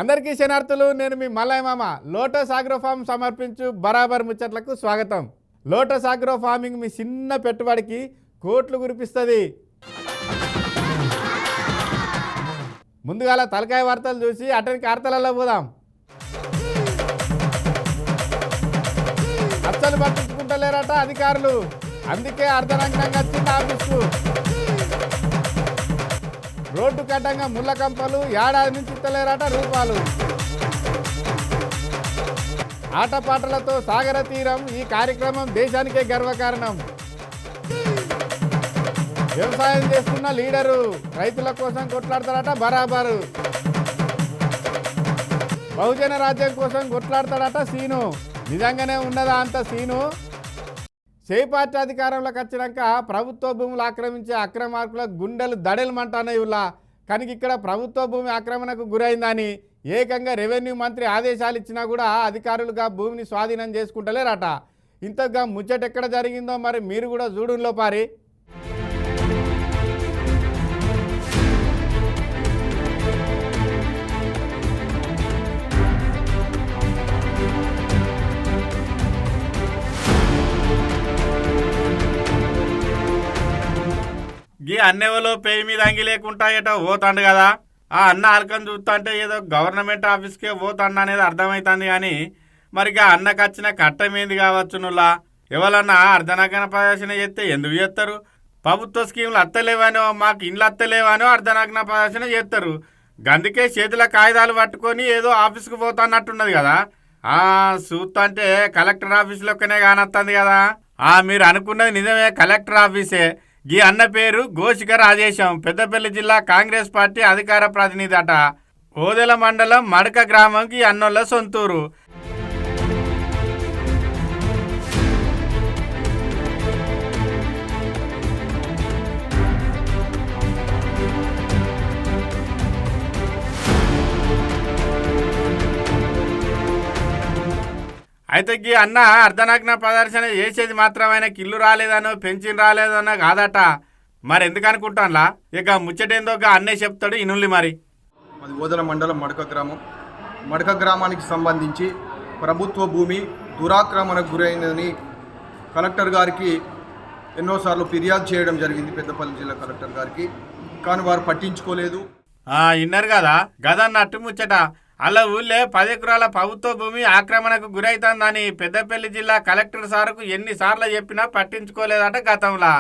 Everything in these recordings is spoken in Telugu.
అందరికీ శనార్థులు. నేను మీ మల్లయ్య మామ. లోటస్ ఆగ్రో ఫార్మ్ సమర్పించు బరాబర్ ముచ్చట్లకు స్వాగతం. లోటస్ ఆగ్రో ఫార్మింగ్ మీ చిన్న పెట్టుబడికి కోట్లు కురిపిస్తుంది. ముందుగాల తలకాయ వార్తలు చూసి అటనికి వార్తలలో పోదాం. అస్సలు పట్టించుకుంటలేరట అధికారులు, అందుకే అర్ధనగ్నంగా వచ్చింది ఆఫీస్కు. రోడ్డు కట్టంగా ముళ్ళ కంపలు, ఏడాది నుంచి ఇస్తలేరట రూపాలు. ఆటపాటలతో సాగర తీరం, ఈ కార్యక్రమం దేశానికే గర్వకారణం. వ్యవసాయం చేస్తున్న లీడరు, రైతుల కోసం కొట్లాడతాడట బరాబరు. బహుజన రాజ్యం కోసం కొట్లాడతాడట సీను. నిజంగానే ఉన్నదా అంత సీను? పార్టీ అధికారంలోకి వచ్చినాక ప్రభుత్వ భూములు ఆక్రమించే అక్రమార్కుల గుండెలు దడెలమంటున్నాయి. కానీ ఇక్కడ ప్రభుత్వ భూమి ఆక్రమణకు గురైందని ఏకంగా రెవెన్యూ మంత్రి ఆదేశాలు ఇచ్చినా కూడా అధికారులుగా భూమిని స్వాధీనం చేసుకుంటలేరట. ఇంతగా ముచ్చట ఎక్కడ జరిగిందో మరి మీరు కూడా చూడులో పారి. గీ అన్నెవలో పేయి మీద అంగి లేకుండా ఏటో పోతాండు కదా. ఆ అన్న ఆల్కం చూస్తా అంటే ఏదో గవర్నమెంట్ ఆఫీస్కే పోతాండు అనేది అర్థమవుతుంది. కానీ మరిగా అన్నకు వచ్చిన కట్టమేంది కావచ్చు. నువ్వులా ఎవరన్నా అర్ధనగ్న ప్రదర్శన చేస్తే ఎందుకు చేస్తారు? ప్రభుత్వ స్కీములు అత్తలేవనో, మాకు ఇండ్లు అత్తలేవనో అర్ధనగ్న ప్రదర్శన చేస్తారు. గందుకే చేతుల కాగితాలు పట్టుకొని ఏదో ఆఫీస్కి పోతాన్నట్టున్నది కదా. చూస్తా అంటే కలెక్టర్ ఆఫీసులోనే కానొస్తుంది కదా. మీరు అనుకున్నది నిజమే, కలెక్టర్ ఆఫీసే. ఈ అన్న పేరు గోషిక రాజేశం, పెద్దపల్లి జిల్లా కాంగ్రెస్ పార్టీ అధికార ప్రతినిధి అట. ఓదెల మండలం మడక గ్రామంకి అన్నోళ్ళ సొంతూరు. అయితే ఈ అన్న అర్ధనగ్న ప్రదర్శన చేసేది మాత్రం ఆయనకి ఇల్లు రాలేదనో పెన్షన్ రాలేదనో కాదట. మరి ఎందుకు అనుకుంటానులా? ఇక ముచ్చటేందో అన్నే చెప్తాడు ఇనుల్లి. మరి అది ఓదెల మండలం మడక గ్రామం. మడక గ్రామానికి సంబంధించి ప్రభుత్వ భూమి దురాక్రమణకు గురైందని కలెక్టర్ గారికి ఎన్నోసార్లు ఫిర్యాదు చేయడం జరిగింది, పెద్దపల్లి జిల్లా కలెక్టర్ గారికి. కానీ వారు పట్టించుకోలేదు. ఇన్నారు కదా గదన్నట్టు ముచ్చట. అలా ఊళ్ళే 10 ఎకరాల ప్రభుత్వ భూమి ఆక్రమణకు గురైతుందని పెద్దపల్లి జిల్లా కలెక్టర్ సార్కు ఎన్నిసార్లు చెప్పినా పట్టించుకోలేదట గతంలా.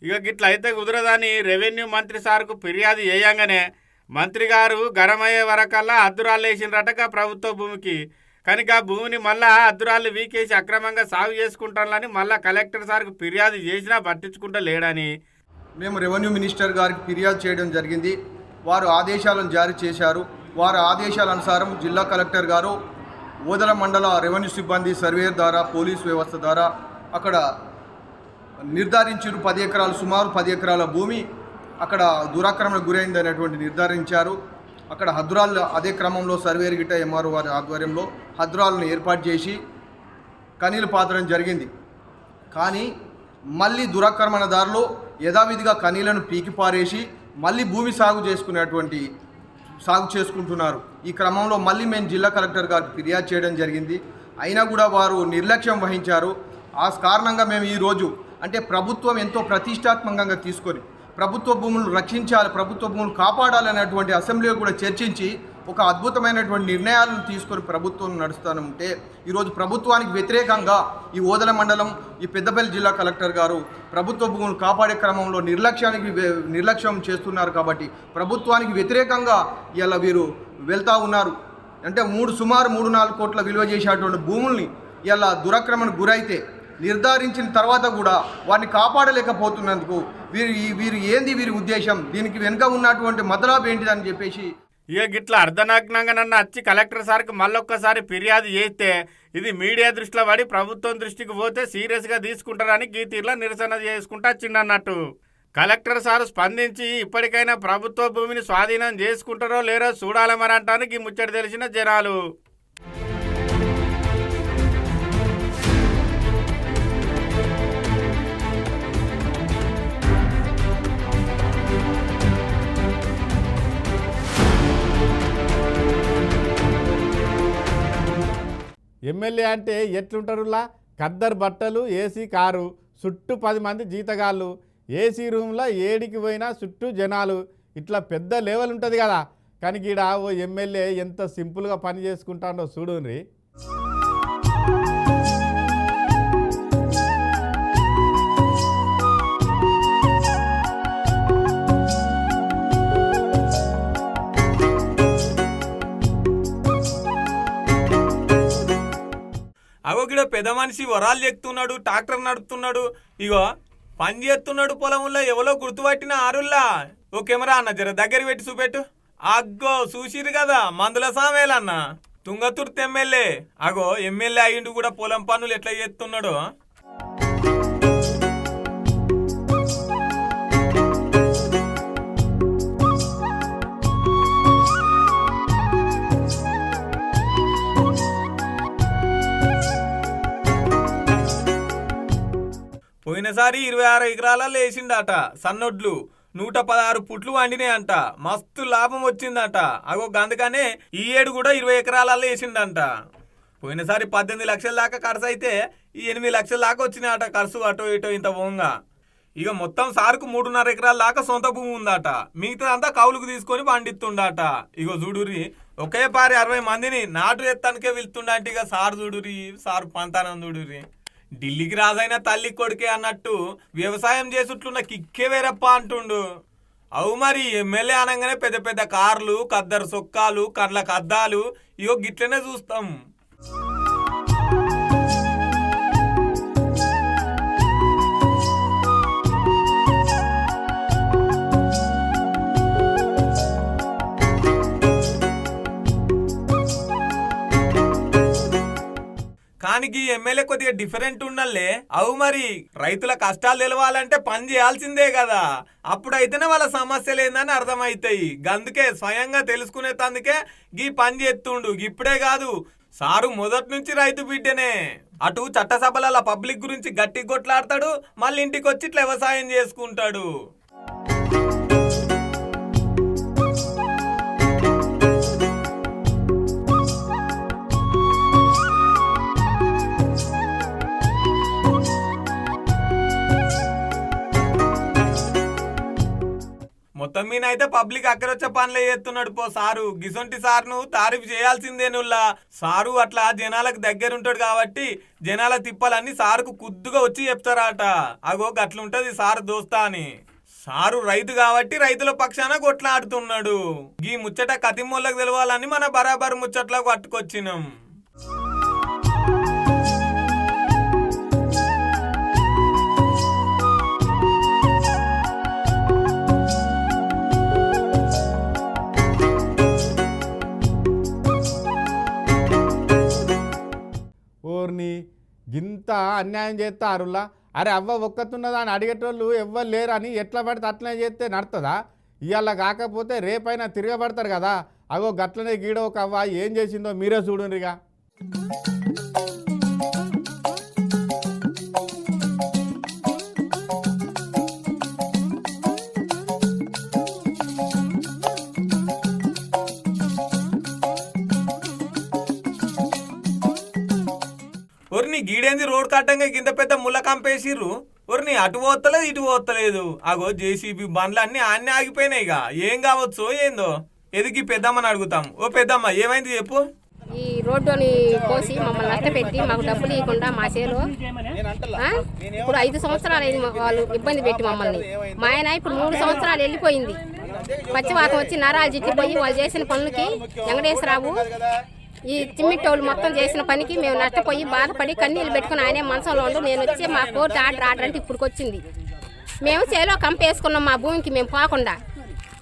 ఇక గిట్ల అయితే కుదరదని రెవెన్యూ మంత్రి సార్కు ఫిర్యాదు చేయంగానే మంత్రి గారు గరమయ్యే వరకల్లా అద్దురాళ్ళు వేసిండ్రటగా ప్రభుత్వ భూమికి. కనుక భూమిని మళ్ళా అద్దురాళ్ళు వీకేసి అక్రమంగా సాగు చేసుకుంటానని మళ్ళా కలెక్టర్ సార్కు ఫిర్యాదు చేసినా పట్టించుకుంటా లేడని మేము రెవెన్యూ మినిస్టర్ గారికి ఫిర్యాదు చేయడం జరిగింది. వారు ఆదేశాలను జారీ చేశారు. వారి ఆదేశాల అనుసారం జిల్లా కలెక్టర్ గారు ఓదెల మండల రెవెన్యూ సిబ్బంది సర్వేయర్ ద్వారా, పోలీసు వ్యవస్థ ద్వారా అక్కడ నిర్ధారించారు. 10 ఎకరాలు, సుమారు 10 ఎకరాల భూమి అక్కడ దురాక్రమణకు గురైంది అనేటువంటి నిర్ధారించారు. అక్కడ హద్దురాళ్ళు అదే క్రమంలో సర్వేర్ గిట్ట ఎంఆర్ఓ వారి ఆధ్వర్యంలో హద్దురాలను ఏర్పాటు చేసి కనీలు పాతడం జరిగింది. కానీ మళ్ళీ దురాక్రమణదారులు యథావిధిగా కనీలను పీకి పారేసి మళ్ళీ భూమి సాగు చేసుకుంటున్నారు. ఈ క్రమంలో మళ్ళీ మేము జిల్లా కలెక్టర్ గారికి ఫిర్యాదు చేయడం జరిగింది. అయినా కూడా వారు నిర్లక్ష్యం వహించారు. ఆ కారణంగా మేము ఈరోజు అంటే ప్రభుత్వం ఎంతో ప్రతిష్టాత్మకంగా తీసుకొని ప్రభుత్వ భూములు రక్షించాలి, ప్రభుత్వ భూములు కాపాడాలనేటువంటి అసెంబ్లీలో కూడా చర్చించి ఒక అద్భుతమైనటువంటి నిర్ణయాలను తీసుకొని ప్రభుత్వం నడుస్తూనే ఈరోజు ప్రభుత్వానికి వ్యతిరేకంగా ఈ ఓదెల మండలం, ఈ పెద్దపల్లి జిల్లా కలెక్టర్ గారు ప్రభుత్వ భూములు కాపాడే క్రమంలో నిర్లక్ష్యం చేస్తున్నారు. కాబట్టి ప్రభుత్వానికి వ్యతిరేకంగా ఇలా వీరు వెళ్తూ ఉన్నారు. అంటే సుమారు 3-4 కోట్ల విలువ చేసేటువంటి భూముల్ని ఇలా దురాక్రమణకు గురైతే నిర్ధారించిన తర్వాత కూడా వారిని కాపాడలేకపోతున్నందుకు వీరి ఉద్దేశం, దీనికి వెనుక ఉన్నటువంటి మతలాభం ఏంటిదని చెప్పేసి ఇక గిట్లా అర్ధనగ్నంగా నన్ను వచ్చి కలెక్టర్ సార్కి మళ్ళొక్కసారి ఫిర్యాదు చేస్తే ఇది మీడియా దృష్టిలో పడి ప్రభుత్వం దృష్టికి పోతే సీరియస్గా తీసుకుంటారని గీతీర్లో నిరసన చేసుకుంటా వచ్చిందన్నట్టు. కలెక్టర్ సార్ స్పందించి ఇప్పటికైనా ప్రభుత్వ భూమిని స్వాధీనం చేసుకుంటారో లేరో చూడాలమనటానికి ముచ్చట తెలిసిన జనాలు. ఎమ్మెల్యే అంటే ఎట్లుంటారులా? ఖద్దరు బట్టలు, ఏసీ కారు, చుట్టూ 10 మంది జీతగాళ్ళు, ఏసీ రూమ్లో ఏడికి పోయినా చుట్టూ జనాలు, ఇట్లా పెద్ద లెవెల్ ఉంటుంది కదా. కానీ ఈడ ఓ ఎమ్మెల్యే ఎంత సింపుల్గా పని చేసుకుంటాడో చూడుండ్రి. అగోగిడ పెద్ద మనిషి వరాలు చెక్తున్నాడు, ట్రాక్టర్ నడుపుతున్నాడు, ఇగో పని చేస్తున్నాడు పొలంలో. ఎవరో గుర్తుపట్టిన ఆరుల్లా. ఓ కెమెరా అన్న జర దగ్గర పెట్టి చూపెట్టు. అగ్గో చూసిరు కదా మందుల సామేలన్న, తుంగతుర్తి ఎమ్మెల్యే. అగో ఎమ్మెల్యే అయ్యిండు కూడా పొలం పనులు ఎట్లా చేస్తున్నాడో. పోయినసారి 26 ఎకరాలలో వేసిండట సన్నొడ్లు, 116 పుట్లు వండినాయంట. మస్తు లాభం వచ్చిందట. అగో అందుకనే ఈ ఏడు కూడా 20 ఎకరాలలో వేసిండంట. పోయినసారి 18 లక్షల దాకా ఖర్చు అయితే ఈ 8 లక్షల దాకా వచ్చినాయట ఖర్చు, అటో ఇటో ఇంత పోంగా. ఇక మొత్తం సార్కు 3.5 ఎకరాల దాకా సొంత భూమి ఉందట. మిగతాదంతా కౌలుకు తీసుకొని పండిస్తుండట. ఇగో చూడురి, ఒకే పారి 60 మందిని నాటు ఎత్తానికే వెళ్తుండట. ఇక సార్ చూడురి, సార్ పంతానం చూడురి. ఢిల్లీకి రాజైన తల్లి కొడుకే అన్నట్టు వ్యవసాయం చేసుట్లున్న కిక్కే వేరప్ప అంటుండు. అవు మరి ఎమ్మెల్యే అనగానే పెద్ద పెద్ద కార్లు, కద్దరు సొక్కాలు, కళ్ళకు అద్దాలు, ఇగో గిట్లనే చూస్తాం. కానీ ఈ ఎమ్మెల్యే కొద్దిగా డిఫరెంట్ ఉండాలే. అవు మరి రైతుల కష్టాలు తెలవాలంటే పని చేయాల్సిందే కదా. అప్పుడైతేనే వాళ్ళ సమస్యలు ఏందని అర్థమవుతాయి. అందుకే స్వయంగా తెలుసుకునే తందుకే గీ పని చేస్తుండు. ఇప్పుడే కాదు, సారు మొదటి నుంచి రైతు బిడ్డనే. అటు చట్టసభల పబ్లిక్ గురించి గట్టి కొట్లాడతాడు, మళ్ళీ ఇంటికి వచ్చి ఇట్లా వ్యవసాయం చేసుకుంటాడు. మొత్తం మీద అయితే పబ్లిక్ అక్కడొచ్చే పనులే చేస్తున్నాడు పో సారు. గిసొంటి సార్ను తారీఫ్ చేయాల్సిందేనుల్లా. సారు అట్లా జనాలకు దగ్గర ఉంటాడు కాబట్టి జనాల తిప్పలన్నీ సారుకు కుద్దుగా వచ్చి చెప్తారట. అగో గట్లుంటది సారు దోస్తా అని. సారు రైతు కాబట్టి రైతుల పక్షాన కొట్లాడుతున్నాడు. గీ ముచ్చట కతిమూలకు తెలవాలని మన బరాబర్ ముచ్చట్లకు పట్టుకొచ్చినాం. ఓర్ని గింత అన్యాయం చేస్తారులా. అరే అవ్వ ఒక్కతున్నదా అని అడిగేటోళ్ళు ఎవ్వరు లేరు అని ఎట్లా పడితే అట్లనే చేస్తే నడుతుందా? ఇవాళ కాకపోతే రేపైనా తిరగబడతారు కదా. అగో గట్లనే గీడ ఒక అవ్వ ఏం చేసిందో మీరే చూడండిగా. ఒరిని గీడేంది రోడ్ కట్టంగా కింద పెద్ద ముళ్ళ కంపేసిర్రు. ఒరిని అటు పోతలేదు ఇటు పోతలేదు. అగో జేసీబీ బండ్లు అన్ని ఆన్నే ఆగిపోయినాయిగా. ఏం కావచ్చు ఏందో ఎదిగి పెద్దమ్మని అడుగుతాం. ఓ పెద్దమ్మ ఏమైంది చెప్పు. ఈ రోడ్డుని కోసి మమ్మల్ని నష్టపెట్టి మాకు డబ్బులు ఇవ్వకుండా మా చేలో ఇప్పుడు 5 సంవత్సరాలు అయింది వాళ్ళు ఇబ్బంది పెట్టి మమ్మల్ని. మా ఆయన ఇప్పుడు 3 సంవత్సరాలు వెళ్ళిపోయింది. పచ్చివాతం వచ్చి నరాలు జిట్టిపోయి వాళ్ళు చేసిన పనులకి వెంకటేశ్వరరావు ఈ చిమ్మిట్టోళ్ళు మొత్తం చేసిన పనికి మేము నష్టపోయి బాధపడి కన్నీళ్ళు పెట్టుకుని ఆయనే మనసులో ఉండు. నేను వచ్చి మా కోర్టు ఆర్డర్ అంటే ఇప్పుడు వచ్చింది. మేము చేలో కంపేసుకున్నాం మా భూమికి మేము పోకుండా.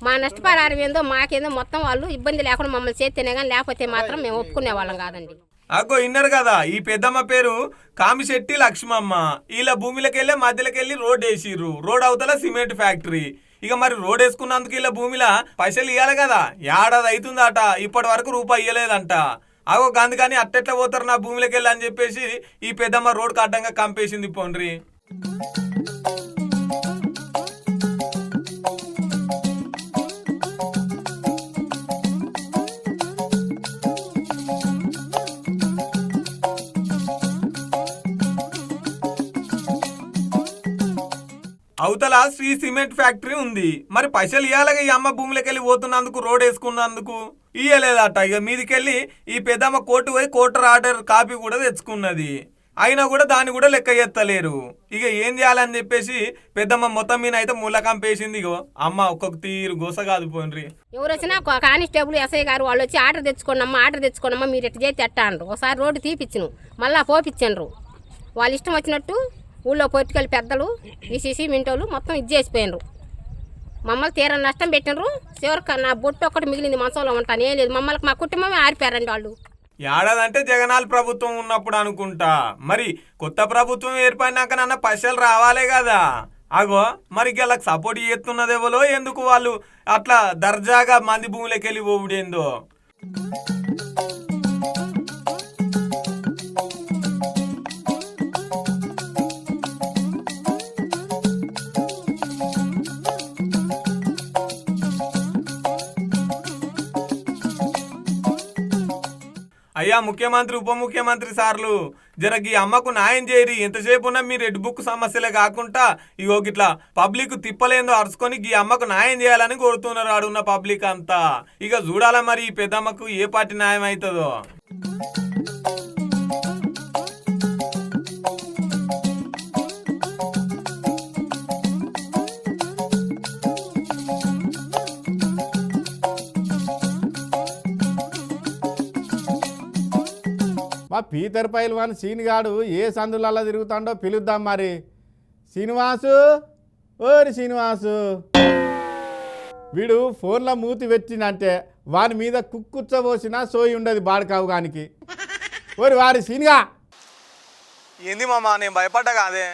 మా నష్టపరిహారం ఏందో మాకేందో మొత్తం వాళ్ళు ఇబ్బంది లేకుండా మమ్మల్ని చేస్తేనే కానీ లేకపోతే మాత్రం మేము ఒప్పుకునే వాళ్ళం కాదండి. అగో ఇన్నరు కదా, ఈ పెద్దమ్మ పేరు కామిశెట్టి లక్ష్మమ్మ. వీళ్ళ భూమిలోకెళ్ళి మధ్యలోకెళ్ళి రోడ్ వేసిర్రు. రోడ్ అవతల సిమెంట్ ఫ్యాక్టరీ. ఇక మరి రోడ్ వేసుకున్నందుకు ఇలా భూమిలో పైసలు ఇవ్వాలి కదా, ఏడాది అవుతుందట, ఇప్పటి వరకు రూపాయి ఇవ్వలేదంట. అగో అందుకని అట్టెట్లా పోతారు నా భూమిలోకి వెళ్ళి అని చెప్పేసి ఈ పెద్దమ్మ రోడ్కు అడ్డంగా కంపేసింది పోండ్రి. అవతల శ్రీ సిమెంట్ ఫ్యాక్టరీ ఉంది. మరి పైసలు ఇవ్వాలగా ఈ అమ్మ భూమిలోకి వెళ్ళి పోతున్నందుకు, రోడ్ వేసుకున్నందుకు ఇయ్యలేదట. ఇక మీదికెళ్ళి ఈ పెద్దమ్మ కోర్టు పోయి కోర్టు ఆర్డర్ కాపీ కూడా తెచ్చుకున్నది. అయినా కూడా దాన్ని కూడా లెక్క ఎత్తలేరు. ఇక ఏం చేయాలని చెప్పేసి పెద్దమ్మ మొత్తం మీద అయితే ముళ్ళకం పేసింది. ఇగో అమ్మ ఒక్కొక్క తీరు గోస కాదు పోండ్రి. ఎవరు వచ్చినా కానిస్టేబుల్ ఎస్ఐ గారు వాళ్ళు వచ్చి ఆర్డర్ తెచ్చుకోండమ్మా మీరు ఎట్టు చేసి ఎట్టాండ్రు. ఒకసారి రోడ్డు తీపిచ్చిను, మళ్ళా పోపిచ్చండ్రు. వాళ్ళ ఇష్టం వచ్చినట్టు ఊళ్ళో పొలిటికల్ పెద్దలు ఈసీసీ మింటోళ్ళు మొత్తం ఇది చేసిపోయినరు. మమ్మల్ని తీరని నష్టం పెట్టినరు. చివరికి నా బొట్టు ఒక్కటి మిగిలింది, మంచంలో ఉంటాను, ఏం లేదు. మమ్మల్ని మా కుటుంబమే ఆరిపోయారండి వాళ్ళు. ఏడాదంటే జగనాల్ ప్రభుత్వం ఉన్నప్పుడు అనుకుంటా. మరి కొత్త ప్రభుత్వం ఏర్పడినాకనన్నా పైసలు రావాలే కదా. అగో మరి వాళ్ళకి సపోర్ట్ చేస్తున్నదేవలో, ఎందుకు వాళ్ళు అట్లా దర్జాగా మంది భూమిలోకి వెళ్ళి పోవుడేందో. అయ్యా ముఖ్యమంత్రి, ఉప ముఖ్యమంత్రి సార్లు, జరగ ఈ అమ్మకు న్యాయం చేయరి. ఎంతసేపు ఉన్నా మీ రెడ్ బుక్ సమస్యలే కాకుండా ఇగో గిట్లా పబ్లిక్ తిప్పలేందో అరుచుకొని ఈ అమ్మకు న్యాయం చేయాలని కోరుతున్నారు ఆడున్న పబ్లిక్ అంతా. ఇక చూడాలా మరి ఈ పెద్దమ్మకు ఏ పార్టీ న్యాయం అవుతుందో. మా పీతర్ పైల్వాన్ సీనిగాడు ఏ సందులల్లా తిరుగుతాడో పిలుద్దాం మరి. శ్రీనివాసు, ఓరి శ్రీనివాసు. వీడు ఫోన్లో మూతి పెట్టినంటే వాని మీద కుక్కుచ్చబోసినా సోయి ఉండదు బాడకావు గానికి. ఓరి వారి సీనిగా. ఏంది మామ, నేను భయపడ్డా కాదే.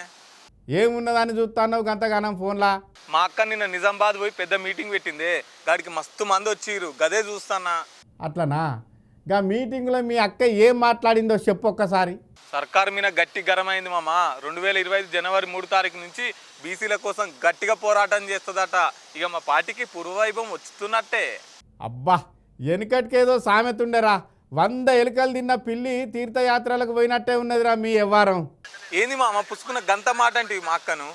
ఏమున్నదని చూస్తాను గంతగానం ఫోన్లా? మా అక్క నిన్న నిజామాబాద్ పోయి పెద్ద మీటింగ్ పెట్టిందే, గాడికి మస్తు మంది వచ్చిర్రు, గదే చూస్తానా. అట్లనా? గా మీటింగ్లో మీ అక్క ఏం మాట్లాడిందో చెప్పు ఒక్కసారి. సర్కారు మీద గట్టి గరమైంది మామ. 2025 జనవరి 3 తారీఖు నుంచి బీసీల కోసం గట్టిగా పోరాటం చేస్తుందట. ఇక మా పార్టీకి పూర్వవైభవం వచ్చుతున్నట్టే. అబ్బా, వెనుకటికేదో సామెత ఉండేరా, 100 ఎలుకలు తిన్న పిల్లి తీర్థయాత్రలకు పోయినట్టే ఉన్నదిరా మీ వ్యవహారం. ఏంది మామ పుచ్చుకున్న గంత మాట అంటే మా అక్కను?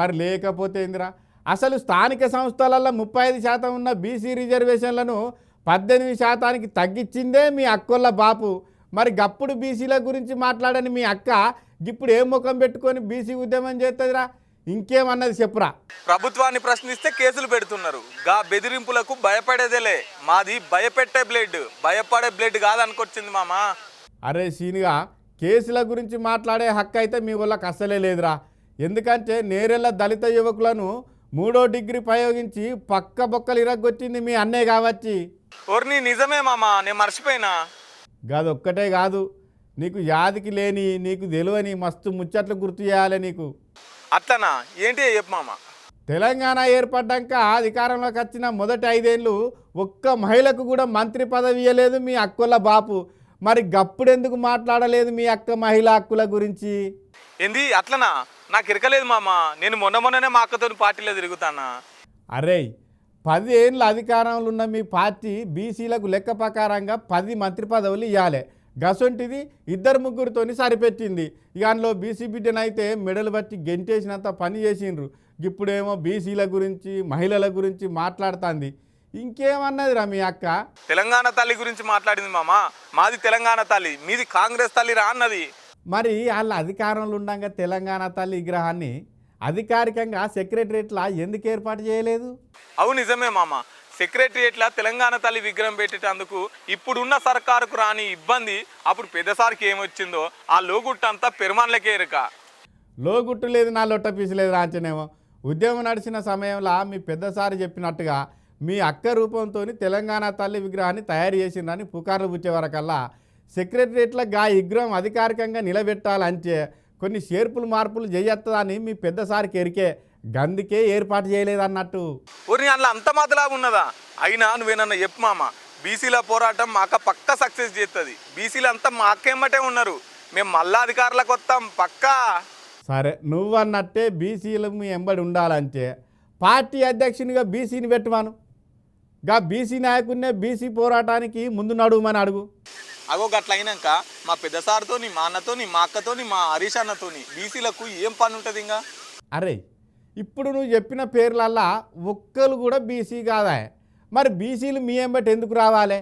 మరి లేకపోతే ఏందిరా, అసలు స్థానిక సంస్థలలో 35% ఉన్న బీసీ రిజర్వేషన్లను 18% తగ్గించిందే మీ అక్కోళ్ళ బాపు. మరి గప్పుడు బీసీల గురించి మాట్లాడని మీ అక్క ఇప్పుడు ఏం ముఖం పెట్టుకొని బీసీ ఉద్యమం చేస్తుందిరా? ఇంకేమన్నది చెప్పురా. ప్రభుత్వాన్ని ప్రశ్నిస్తే కేసులు పెడుతున్నారు. గా బెదిరింపులకు భయపడేదేలే, మాది భయపెట్టే బ్లేడ్, భయపడే బ్లేడ్ కాదనుకొచ్చింది మామ. అరే సీనిగా, కేసుల గురించి మాట్లాడే హక్కు అయితే మీ వాళ్ళకి అస్సలే లేదురా. ఎందుకంటే నేరెళ్ళ దళిత యువకులను 3వ డిగ్రీ ప్రయోగించి పక్క బొక్కలు ఇరగొచ్చింది మీ అన్నే కావచ్చు. ఓర్ని నిజమే మామ, నేను మర్చిపోయినా. గదొక్కటే కాదు, నీకు యాదికి లేని, నీకు తెలియని మస్తు ముచ్చట్లు గుర్తు చేయాలి నీకు. అట్లనా? ఏంటి చెప్పు మామ. తెలంగాణ ఏర్పడ్డాక అధికారంలోకి వచ్చిన మొదటి 5 ఏళ్ళు ఒక్క మహిళకు కూడా మంత్రి పదవి ఇవ్వలేదు మీ అక్కుల బాపు. మరి గప్పుడెందుకు మాట్లాడలేదు మీ అక్క మహిళా హక్కుల గురించి? ఏంది అట్లనా? నాకు ఇరకలేదు మామ, నేను మొన్ననే మా అక్కతో పార్టీలో తిరుగుతానా. అరే, 10 ఏళ్ళ అధికారంలో ఉన్న మీ పార్టీ బీసీలకు లెక్క ప్రకారంగా 10 మంత్రి పదవులు ఇవ్వాలి. గసొంటిది 2-3తోని సరిపెట్టింది. ఇక అందులో బీసీ బిడ్డనైతే మెడలు బట్టి గెంటేసినంత పని చేసిండ్రు. ఇప్పుడేమో బీసీల గురించి మహిళల గురించి మాట్లాడుతుంది. ఇంకేమన్నదిరా మీ అక్క? తెలంగాణ తల్లి గురించి మాట్లాడింది మామ. మాది తెలంగాణ తల్లి, మీది కాంగ్రెస్ తల్లి రా అన్నది. మరి వాళ్ళ అధికారంలో ఉండగా తెలంగాణ తల్లి విగ్రహాన్ని అధికారికంగా సెక్రటరియట్లా ఎందుకు ఏర్పాటు చేయలేదు? అవును నిజమే మామ, సెక్రటరియట్లా తెలంగాణ తల్లి విగ్రహం పెట్టేటందుకు ఇప్పుడున్న సర్కారుకు రాని ఇబ్బంది అప్పుడు పెద్దసారికి ఏమొచ్చిందో ఆ లోగుట్టు అంతా పెరుమాన్లకే ఎరుక. లోగుట్టు లేదు, నా లొట్ట పీసు లేదు రాంచనేమో. ఉద్యమం నడిచిన సమయంలో మీ పెద్దసారి చెప్పినట్టుగా మీ అక్క రూపంతో తెలంగాణ తల్లి విగ్రహాన్ని తయారు చేసిందని పుకార్లు పుచ్చే వరకల్లా సెక్రటరియట్లో గా విగ్రహం అధికారికంగా నిలబెట్టాలంటే కొన్ని చేర్పులు మార్పులు చేయొత్తదని మీ పెద్దసారికి ఎరికే గందుకే ఏర్పాటు చేయలేదన్నట్టు. ఊరి అందులో అంత మాతలాగా ఉన్నదా? అయినా నువ్వేనన్నా చెప్పు మామ, బీసీల పోరాటం మా అక్క పక్క సక్సెస్ చేస్తుంది. బీసీలు అంతా మా అక్కేమటే ఉన్నారు, మేము మళ్ళా అధికారులకు వస్తాం పక్కా. సరే నువ్వన్నట్టే బీసీలు మీ ఎంబడి ఉండాలంటే పార్టీ అధ్యక్షునిగా బీసీని పెట్టమను. గా బీసీ నాయకున్నే బీసీ పోరాటానికి ముందు నడుమని అడుగు. అగో గట్ల అయినాక మా పెద్ద సార్తోని, మా అన్నతోని, మా అక్కతోని, మా హరీష్ అన్నతోని బీసీలకు ఏం పని ఉంటుంది ఇంకా? అరే ఇప్పుడు నువ్వు చెప్పిన పేర్లల్లా ఒక్కరు కూడా బీసీ కాదా? మరి బీసీలు మీ ఎంబటి ఎందుకు రావాలి?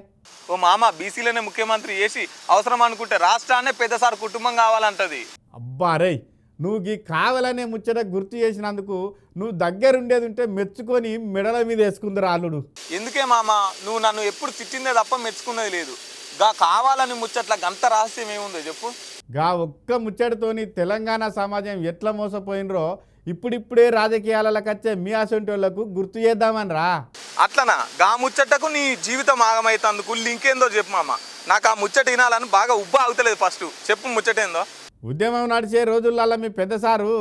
ఓ మామ, బీసీలనే ముఖ్యమంత్రి చేసి అవసరం అనుకుంటే రాష్ట్రాన్నే పెద్ద సార్ కుటుంబం కావాలంటది. అబ్బా రే, నువ్వు ఈ కావాలనే ముచ్చట గుర్తు చేసినందుకు నువ్వు దగ్గరుండేది ఉంటే మెచ్చుకొని మెడల మీద వేసుకుందరు అల్లుడు. ఎందుకే మామ, నువ్వు నన్ను ఎప్పుడు తిట్టిందే తప్ప మెచ్చుకున్నది లేదు. గా కావాలని ముచ్చట్ల గంత రహస్యం ఏముందో చెప్పు. గా ఒక్క ముచ్చటతోని తెలంగాణ సమాజం ఎట్లా మోసపోయినరో ఇప్పుడిప్పుడే రాజకీయాలకు వచ్చే మీ అసొంటి వాళ్ళకు గుర్తు చేద్దామని రా. అట్లనా? గా ముచ్చటకు నీ జీవితం ఆగమైతందుకు లింకేందో చెప్పు మామ. నాకు ఆ ముచ్చట వినాలని బాగా ఉబ్బా అవుతలేదు. ఫస్ట్ చెప్పు ముచ్చటేందో. ఉద్యమం నడిచే రోజులలో మీ పెద్దసారు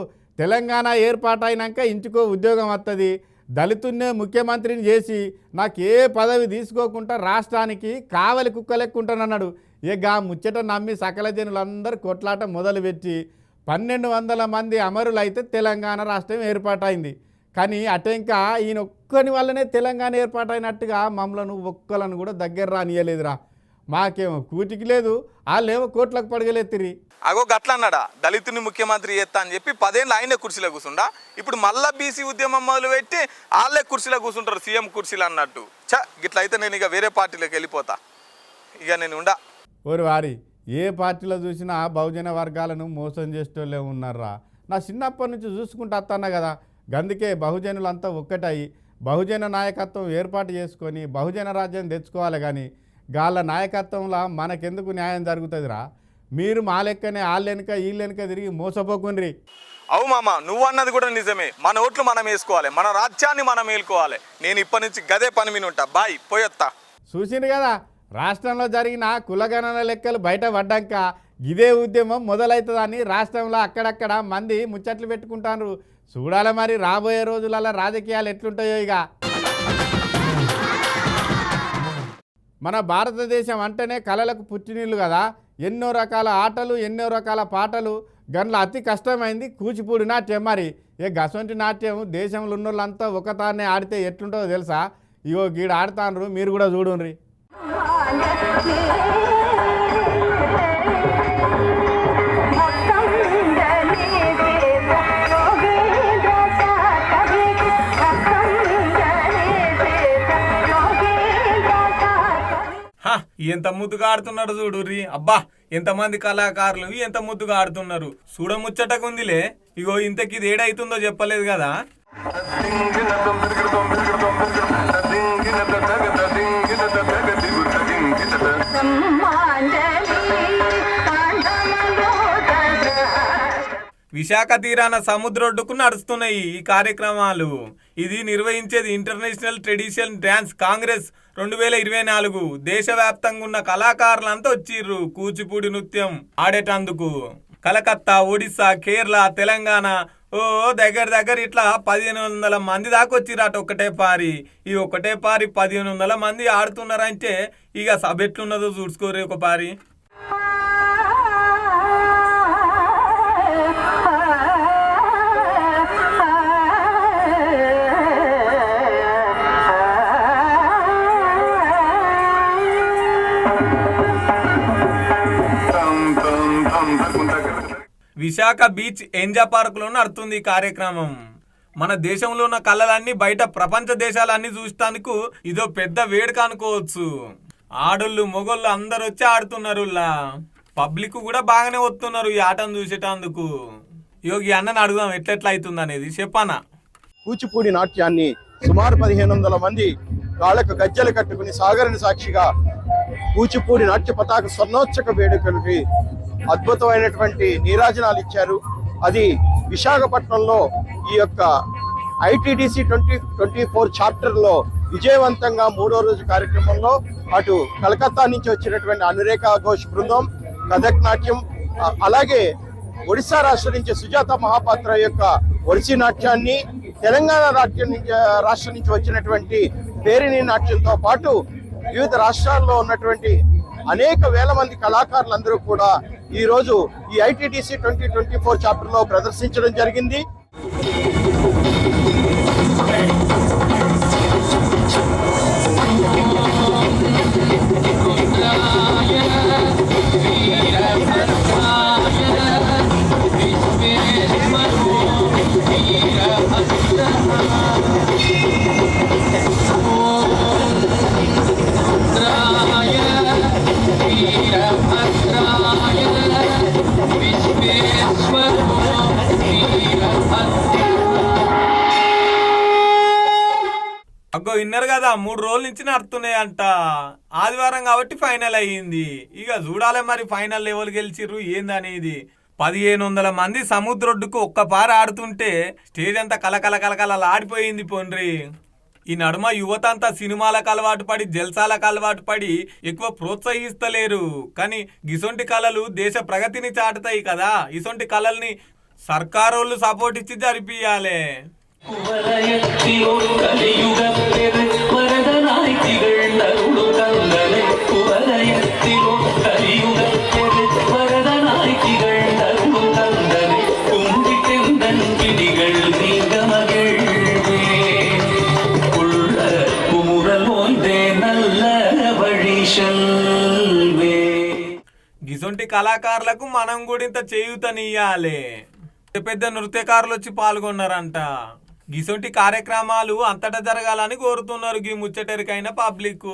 తెలంగాణ ఏర్పాటైనాక ఇంచుకో ఉద్యోగం వస్తుంది, దళితున్నే ముఖ్యమంత్రిని చేసి నాకు ఏ పదవి తీసుకోకుండా రాష్ట్రానికి కావలి కుక్కలెక్కుంటానన్నాడు. గా ముచ్చట నమ్మి సకల జనులందరూ కొట్లాట మొదలుపెట్టి 1200 మంది అమరులైతే తెలంగాణ రాష్ట్రం ఏర్పాటైంది. కానీ అటెంకా ఈయన ఒక్కని వల్లనే తెలంగాణ ఏర్పాటైనట్టుగా మమ్మల్ని ఒక్కలను కూడా దగ్గర రానియలేదురా. మాకేమో కూటికి లేదు, వాళ్ళేమో కోట్లకు పడగలెత్తిరి. అగో గట్లన్నాడా? దళితుని ముఖ్యమంత్రి చేస్తా అని చెప్పి 10 ఏళ్ళు ఆయనే కుర్చీలో కూర్చుండా. ఇప్పుడు మళ్ళా బీసీ ఉద్యమం మొదలు పెట్టి వాళ్ళే కుర్చీలో కూర్చుంటారు, సీఎం కుర్చీలు అన్నట్టు. గిట్ల అయితే నేను ఇక వేరే పార్టీలోకి వెళ్ళిపోతా. ఇక నేను ఉండా. ఓరి వారి, ఏ పార్టీలో చూసినా బహుజన వర్గాలను మోసం చేసేటోళ్ళే ఉన్నారా. నా చిన్నప్పటి నుంచి చూసుకుంటూ వస్తున్నా కదా, గందుకే బహుజనులంతా ఒక్కటై బహుజన నాయకత్వం ఏర్పాటు చేసుకొని బహుజన రాజ్యం తెచ్చుకోవాలి. కానీ గాళ్ళ నాయకత్వంలో మనకెందుకు న్యాయం జరుగుతుందిరా? మీరు మా లెక్కనే వాళ్ళెనక వీళ్ళెనక తిరిగి మోసపోకుండ్రి. అవు మామ, నువ్వు అన్నది కూడా నిజమే. మన ఓట్లు మనం వేసుకోవాలి, మన రాజ్యాన్ని మనం వేలుకోవాలి. నేను ఇప్పటి నుంచి గదే పని మీద ఉంటా. బాయ్, పోయొత్తా. చూసిండు కదా, రాష్ట్రంలో జరిగిన కులగణన లెక్కలు బయట పడ్డాక ఇదే ఉద్యమం మొదలవుతుందని రాష్ట్రంలో అక్కడక్కడ మంది ముచ్చట్లు పెట్టుకుంటారు. చూడాలి మరి రాబోయే రోజులలో రాజకీయాలు ఎట్లుంటాయో. ఇక మన భారతదేశం అంటేనే కళలకు పుట్టినీళ్ళు కదా. ఎన్నో రకాల ఆటలు, ఎన్నో రకాల పాటలు. గన్ల అతి కష్టమైంది కూచిపూడి నాట్యం. మరి గసొంటి నాట్యం దేశంలో ఉన్న వాళ్ళంతా ఒకతానే ఆడితే ఎట్లుంటుందో తెలుసా? ఇగో గీడ ఆడుతాండ్రు, మీరు కూడా చూడుండ్రి. ఎంత ముద్దుగా ఆడుతున్నాడు చూడుర్రి. అబ్బా, ఎంతమంది కళాకారులు ఎంత ముద్దుగా ఆడుతున్నారు. చూడముచ్చటకుందిలే. ఇగో ఇంతకి ఇది ఏడైతుందో చెప్పలేదు కదా. విశాఖ తీరాన సముద్రొడ్డుకు నడుస్తున్నాయి ఈ కార్యక్రమాలు. ఇది నిర్వహించేది ఇంటర్నేషనల్ ట్రెడిషనల్ డ్యాన్స్ కాంగ్రెస్ 2024. దేశవ్యాప్తంగా ఉన్న కళాకారులంతా వచ్చిర్రు కూచిపూడి నృత్యం ఆడేటందుకు. కలకత్తా, ఒడిస్సా, కేరళ, తెలంగాణ దగ్గర ఇట్లా 1500 మంది దాకా వచ్చిరట ఒకటే పారి. ఈ ఒకటే పారి 1500 మంది ఆడుతున్నారంటే ఇక సభ ఎట్లున్నదో చూసుకోరు ఒక పారి. విశాఖ బీచ్ ఎంజా పార్కులో నడుతుంది ఈ కార్యక్రమం. మన దేశంలో ఉన్న కళలన్నీ బయట ప్రపంచ దేశాలన్నీ చూస్తానికి ఇదో పెద్ద వేడుక అనుకోవచ్చు. ఆడోళ్ళు మొగోళ్ళు అందరు వచ్చి ఆడుతున్నారు. పబ్లిక్ కూడా బాగానే వస్తున్నారు ఈ ఆటను చూసేటందుకు. యోగి అన్నని అడుగుదాం ఎట్లెట్లా అవుతుంది అనేది. చెప్పానా? కూచిపూడి నాట్యాన్ని సుమారు 1500 మంది కాళ్ళకు గజ్జలు కట్టుకుని సాగరని సాక్షిగా కూచిపూడి నాట్య పతాక స్వర్ణోత్సవ వేడుకలకి అద్భుతమైనటువంటి నీరాజనాలు ఇచ్చారు. అది విశాఖపట్నంలో ఈ యొక్క ITDC 2024 చాప్టర్లో విజయవంతంగా 3వ రోజు కార్యక్రమంలో అటు కలకత్తా నుంచి వచ్చినటువంటి అనురేఖ ఘోష్ బృందం, కథక్ నాట్యం, అలాగే ఒడిశా రాష్ట్రం నుంచి సుజాత మహాపాత్ర యొక్క ఒడిశీ నాట్యాన్ని, తెలంగాణ రాష్ట్రం నుంచి వచ్చినటువంటి పేరిణి నాట్యంతో పాటు వివిధ రాష్ట్రాల్లో ఉన్నటువంటి అనేక వేల మంది కళాకారులందరూ కూడా ఈ రోజు ఈ ఐటీడీసీ 2024 చాప్టర్ లో ప్రదర్శించడం జరిగింది. అగ్గో విన్నారు కదా, 3 రోజుల నుంచి నడుతున్నాయంట. ఆదివారం కాబట్టి ఫైనల్ అయ్యింది. ఇక చూడాలి మరి ఫైనల్ ఎవరు గెలిచిర్రు ఏందనేది. 1500 మంది సముద్రొడ్డుకు ఒక్కపారి ఆడుతుంటే స్టేజ్ అంతా కలకల ఆడిపోయింది పొండ్రి. ఈ నడుమ యువత అంతా సినిమాలకు అలవాటు పడి, జల్సాలకు అలవాటు పడి ఎక్కువ ప్రోత్సహిస్తలేరు. కానీ గిసొంటి కళలు దేశ ప్రగతిని చాటుతాయి కదా. ఇసొంటి కళల్ని సర్కారోళ్ళు సపోర్ట్ ఇచ్చి జరిపియాలే. గిసొంటి కళాకారులకు మనం కూడా ఇంత చేయూతనియ్యాలి. పెద్ద నృత్యకారులు వచ్చి పాల్గొన్నారంట. గిసొంటి కార్యక్రమాలు అంతటా జరగాలని కోరుతున్నారు గీ ముచ్చటరికైన పబ్లిక్.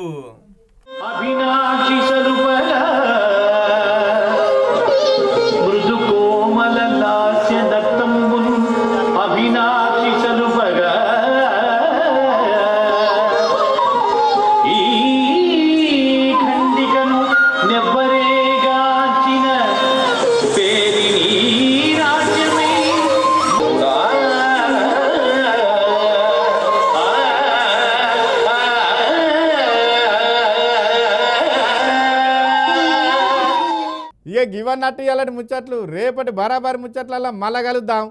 ఇక గివన్నట్టు ఇలాంటి ముచ్చట్లు రేపటి బరాబరి ముచ్చట్లలో మళ్ళా కలుద్దాం.